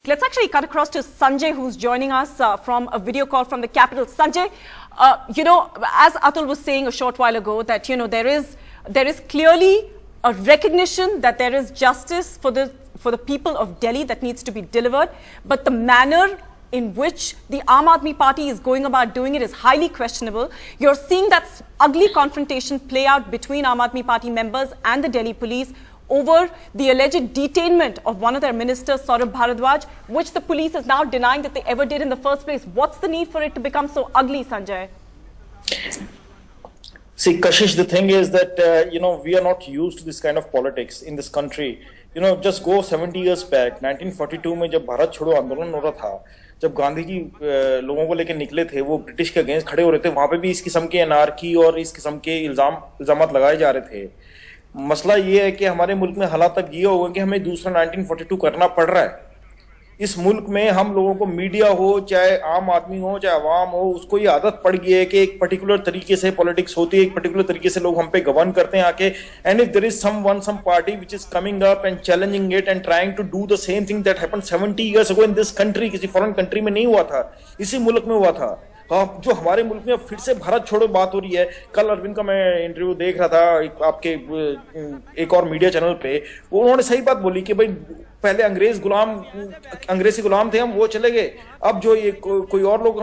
Let's actually cut across to Sanjay, who's joining us from a video call from the capital. Sanjay, as Atul was saying a short while ago, that there is clearly a recognition that there is justice for the people of Delhi that needs to be delivered, but the manner in which the Aam Aadmi Party is going about doing it is highly questionable. You're seeing that ugly confrontation play out between Aam Aadmi Party members and the Delhi police over the alleged detainment of one of their ministers, Saurabh Bharadwaj, which the police is now denying that they ever did in the first place. What's the need for it to become so ugly, Sanjay? See, Kashish, the thing is that, we are not used to this kind of politics in this country. Just go 70 years back, 1942 में जब भारत छोड़ो आंदोलन हो रहा था, जब गांधी जी लोगों को लेकर निकले थे, वो ब्रिटिश के अगेंस्ट खड़े हो रहे थे, वहां पे भी इस किस्म के अनारकी और इस किस्म के इल्जामात लगाए जा रहे थे। मसला ये है कि हमारे मुल्क में हालात तक ये हो गए कि हमें दूसरा 1942 करना पड़ रहा है। इस मुल्क में हम लोगों को मीडिया हो, चाहे आम आदमी हो, चाहे अवाम हो, उसको ये आदत पड़ गई है कि एक पर्टिकुलर तरीके से पॉलिटिक्स होती है, एक पर्टिकुलर तरीके से लोग हम पे गवर्न करते हैं आके। And if there is some party which is coming up and challenging it and trying to do the same thing that happened 70 years ago in this country, किसी फॉरेन कंट्री में नहीं हुआ था, इसी मुल्क में हुआ था। जो हमारे मुल्क में फिर से भारत छोड़ो बात हो रही है। कल अरविंद का मैं इंटरव्यू देख रहा था आपके एक और मीडिया चैनल पे, वो उन्होंने सही बात बोली कि भाई पहले अंग्रेजी गुलाम थे हम, वो चले गए, अब जो ये कोई और लोग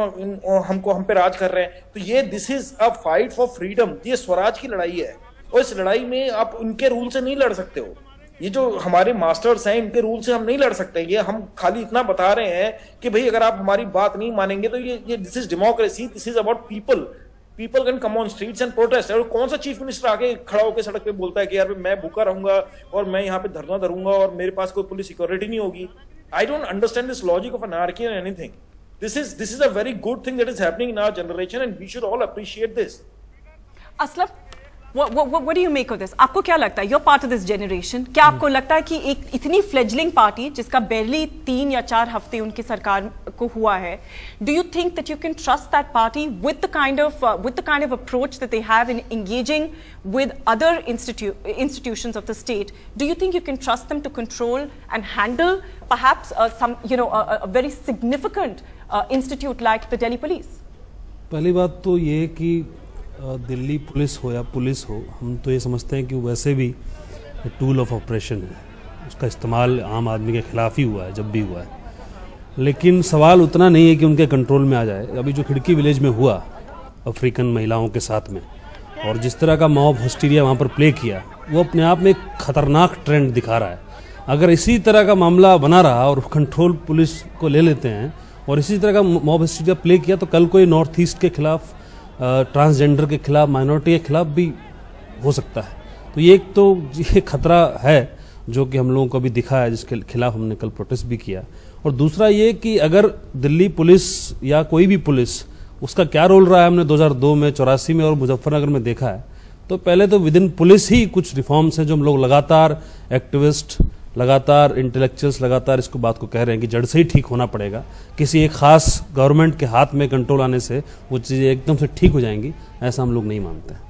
हम पे राज कर रहे हैं। तो ये this is a fight for freedom, ये स्वराज की लड़ाई है, और इस लड़ाई में आप उनके रूल से नहीं लड़ सकते हो। ये जो हमारे मास्टर्स हैं, इनके रूल से हम नहीं लड़ सकते। ये हम खाली इतना बता रहे हैं कि भाई अगर आप हमारी बात नहीं मानेंगे तो ये this is democracy, this is about people can come on streets and protest. और कौन सा चीफ मिनिस्टर आके खड़ा होकर सड़क पे बोलता है कि यार मैं भूखा रहूंगा और मैं यहाँ पे धरना धरूंगा और मेरे पास कोई पुलिस सिक्योरिटी नहीं होगी। I don't understand this logic of anarchy and anything. This is a very good thing that is happening in our generation and we should all appreciate this. Aslam, what do you make of this? आपको क्या लगता है? You're part of this generation. क्या आपको लगता है कि एक इतनी फ्लेजलिंग पार्टी जिसका barely 3 या 4 हफ्ते उनकी सरकार को हुआ है, do you think that you can trust that party with the kind of approach that they have in engaging with other institutions of the state? Do you think you can trust them to control and handle perhaps a very significant institute like the Delhi police? पहली बात तो ये कि Delhi police हो या police हो, हम तो ये समझते हैं कि वैसे भी टूल ऑफ ऑपरेशन है, उसका इस्तेमाल आम आदमी के खिलाफ ही हुआ है जब भी हुआ है। लेकिन सवाल उतना नहीं है कि उनके कंट्रोल में आ जाए। अभी जो खिड़की विलेज में हुआ अफ्रीकन महिलाओं के साथ में, और जिस तरह का मॉब हिस्टीरिया वहाँ पर प्ले किया, वो अपने आप में एक खतरनाक ट्रेंड दिखा रहा है। अगर इसी तरह का मामला बना रहा और कंट्रोल पुलिस को ले लेते हैं और इसी तरह का मॉब हिस्टीरिया प्ले किया, तो कल कोई नॉर्थ ईस्ट के खिलाफ, ट्रांसजेंडर के खिलाफ, माइनॉरिटी के खिलाफ भी हो सकता है। तो ये खतरा है जो कि हम लोगों को अभी दिखा है, जिसके खिलाफ हमने कल प्रोटेस्ट भी किया। और दूसरा ये कि अगर दिल्ली पुलिस या कोई भी पुलिस, उसका क्या रोल रहा है हमने 2002 में, 84 में और मुजफ्फरनगर में देखा है। तो पहले तो विद इन पुलिस ही कुछ रिफॉर्म्स हैं जो हम लोग लगातार एक्टिविस्ट, लगातार इंटेलेक्चुअल्स लगातार इसको बात को कह रहे हैं कि जड़ से ही ठीक होना पड़ेगा। किसी एक खास गवर्नमेंट के हाथ में कंट्रोल आने से वो चीज़ें एकदम से ठीक हो जाएंगी, ऐसा हम लोग नहीं मानते हैं।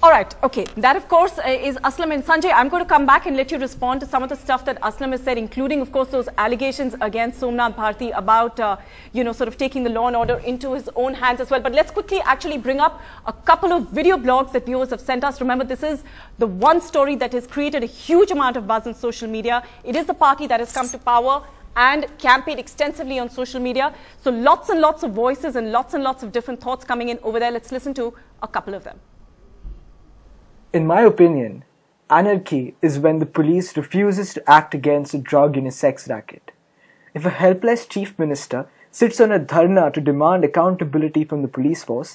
All right, okay. That, of course, is Aslam. And Sanjay, I'm going to come back and let you respond to some of the stuff that Aslam has said, including, of course, those allegations against Somnath Bharti about, sort of taking the law and order into his own hands as well. But let's quickly actually bring up a couple of video blogs that viewers have sent us. Remember, this is the one story that has created a huge amount of buzz on social media. It is the party that has come to power and campaigned extensively on social media. So lots and lots of voices and lots of different thoughts coming in over there. Let's listen to a couple of them. In my opinion, anarchy is when the police refuses to act against a drug in a sex racket. If a helpless chief minister sits on a dharna to demand accountability from the police force,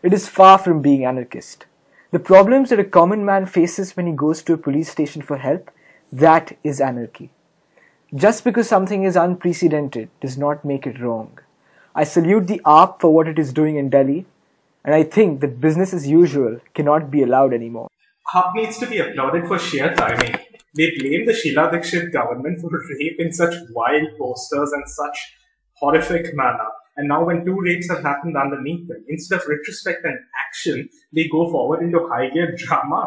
it is far from being anarchist. The problems that a common man faces when he goes to a police station for help, that is anarchy. Just because something is unprecedented does not make it wrong. I salute the AAP for what it is doing in Delhi, and I think that business as usual cannot be allowed anymore. AAP needs to be applauded for sheer timing. They blame the Sheila Dikshit government for rape in such wild posters and such horrific manner. And now when 2 rapes have happened underneath them, instead of retrospect and action, they go forward into high-gear drama.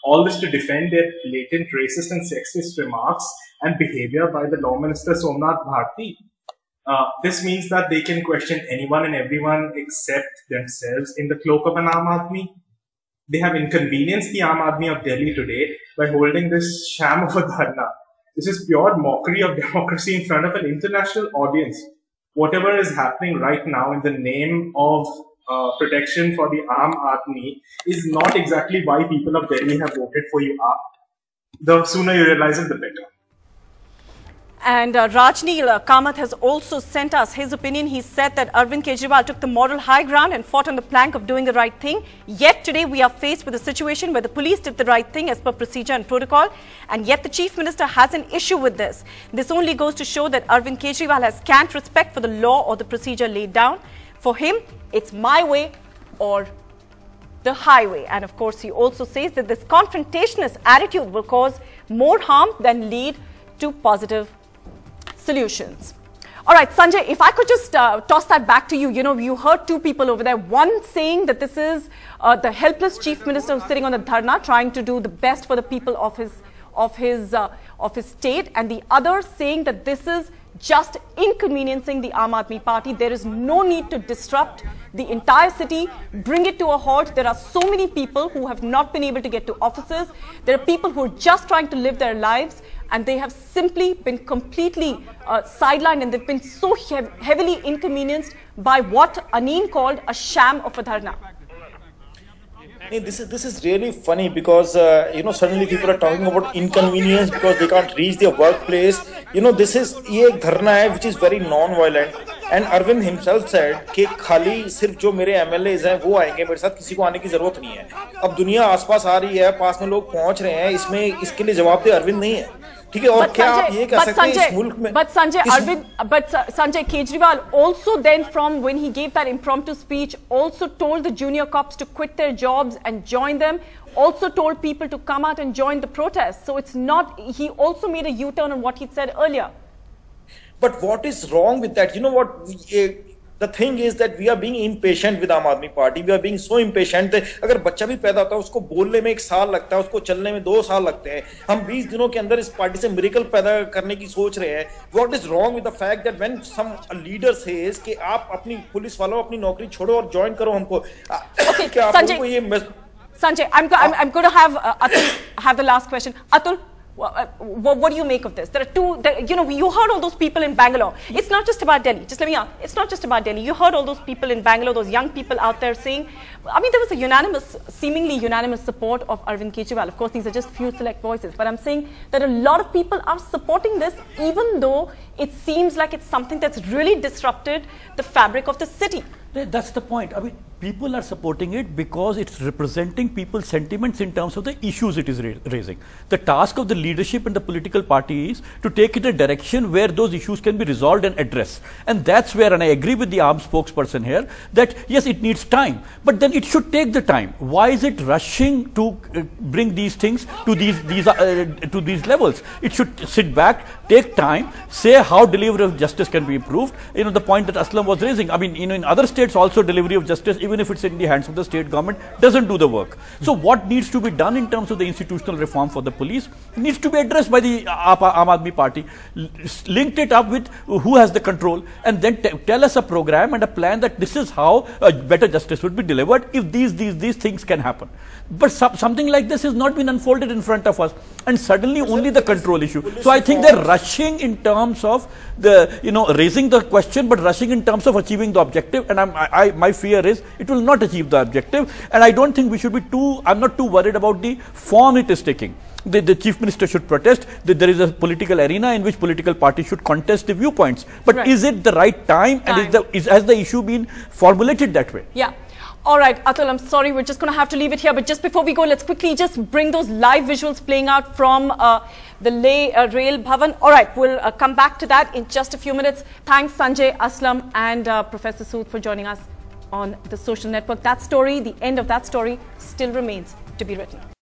All this to defend their blatant racist and sexist remarks and behavior by the Law Minister Somnath Bharti. This means that they can question anyone and everyone except themselves in the cloak of an Aam Aadmi. They have inconvenienced the Aam Aadmi of Delhi today by holding this sham of a dharna. This is pure mockery of democracy in front of an international audience. Whatever is happening right now in the name of protection for the Aam Aadmi is not exactly why people of Delhi have voted for you. The sooner you realize it, the better. And Rajneel Kamath has also sent us his opinion. He said that Arvind Kejriwal took the moral high ground and fought on the plank of doing the right thing. Yet today we are faced with a situation where the police did the right thing as per procedure and protocol. And yet the Chief Minister has an issue with this. This only goes to show that Arvind Kejriwal has scant respect for the law or the procedure laid down. For him, it's my way or the highway. And of course, he also says that this confrontationist attitude will cause more harm than lead to positive solutions. All right, Sanjay, if I could just toss that back to you. You know, you heard two people over there. One saying that this is the helpless Chief Minister who's sitting on the dharna, trying to do the best for the people of his state, and the other saying that this is just inconveniencing the Aam Aadmi Party. There is no need to disrupt the entire city, bring it to a halt. There are so many people who have not been able to get to offices. There are people who are just trying to live their lives, and they have simply been completely sidelined, and they've been so heavily inconvenienced by what Aneen called a sham of a dharna. This is really funny because you know, suddenly people are talking about inconvenience because they can't reach their workplace. You know, this is ये धरना है which is very non-violent, and Arvind himself said कि खाली सिर्फ जो मेरे MLAs हैं वो आएंगे, मेरे साथ किसी को आने की जरूरत नहीं है. अब दुनिया आसपास आ रही है, पास में लोग पहुंच रहे हैं, इसमें इसके लिए जवाब दे अरविंद नहीं है. ठीक है, और क्या आप ये कह सकते हैं इस मुल्क में? But Sanjay Kejriwal also then, from when he gave that impromptu speech, also told the junior cops to quit their jobs and join them. Also told people to come out and join the protest. So it's not. He also made a U-turn on what he said earlier. But what is wrong with that? You know what? The thing is that we are being impatient with Aam Aadmi Party. We are being so impatient that अगर बच्चा भी पैदा होता है उसको बोलने में 1 साल लगता है, उसको चलने में 2 साल लगते हैं. हम 20 दिनों के अंदर इस पार्टी से मिरेकल पैदा करने की सोच रहे हैं. What is wrong with the fact that when some leader says कि आप अपनी पुलिस वालों अपनी नौकरी छोड़ो और ज्वाइन करो हमको? क्या आप लोगों को ये Sanjay, I'm going to have Atul have the last question. Atul, what do you make of this? There are two, you know, you heard all those people in Bangalore. It's not just about Delhi. Just let me ask. It's not just about Delhi. You heard all those people in Bangalore, those young people out there saying, I mean, there was a seemingly unanimous support of Arvind Kejriwal. Of course, these are just few select voices. But I'm saying that a lot of people are supporting this, even though it seems like it's something that's really disrupted the fabric of the city. That's the point. I mean, people are supporting it because it's representing people's sentiments in terms of the issues it is raising. The task of the leadership and the political party is to take it a direction where those issues can be resolved and addressed. And that's where, and I agree with the ARM spokesperson here, that yes, it needs time, but then it should take the time. Why is it rushing to bring these things to these levels? It should sit back, take time, say how delivery of justice can be improved. You know, the point that Aslam was raising. I mean, you know, in other states also delivery of justice, even if it's in the hands of the state government, doesn't do the work. So what needs to be done in terms of the institutional reform for the police needs to be addressed by the Aam Aadmi Party, linked it up with who has the control, and then tell us a program and a plan that this is how better justice would be delivered if these things can happen. But something like this has not been unfolded in front of us, and suddenly only the control issue. So I think they're rushing in terms of the, you know, raising the question, but rushing in terms of achieving the objective. And my fear is it will not achieve the objective. And I don't think we should be I'm not too worried about the form it is taking. The Chief Minister should protest. There is a political arena in which political parties should contest the viewpoints. But right. Is it the right time? And has the issue been formulated that way? Yeah. All right, Atul, I'm sorry, we're just going to have to leave it here. But just before we go, let's quickly just bring those live visuals playing out from the Rail Bhavan. All right, we'll come back to that in just a few minutes. Thanks, Sanjay, Aslam and Professor Sood for joining us on The Social Network. That story, the end of that story, still remains to be written.